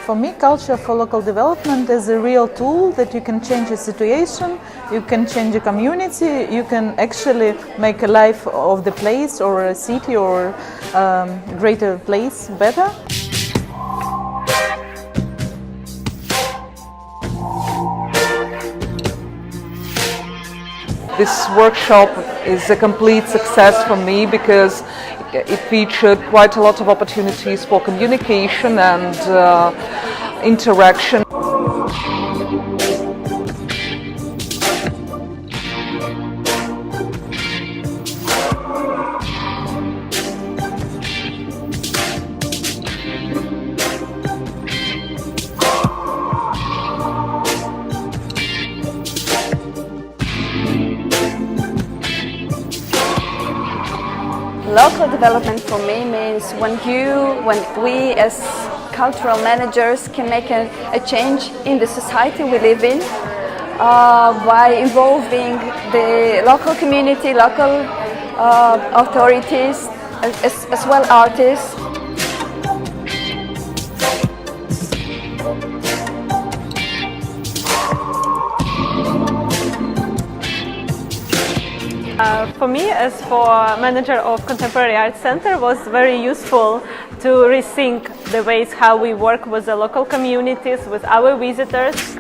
For me, culture for local development is a real tool that you can change a situation, you can change a community, you can actually make a life of the place or a city or greater place better. This workshop is a complete success for me because it featured quite a lot of opportunities for communication and interaction. Local development for me means when we as cultural managers can make a change in the society we live in by involving the local community, local authorities, as well artists. For me, as for manager of Contemporary Art Center, was very useful to rethink the ways how we work with the local communities, with our visitors.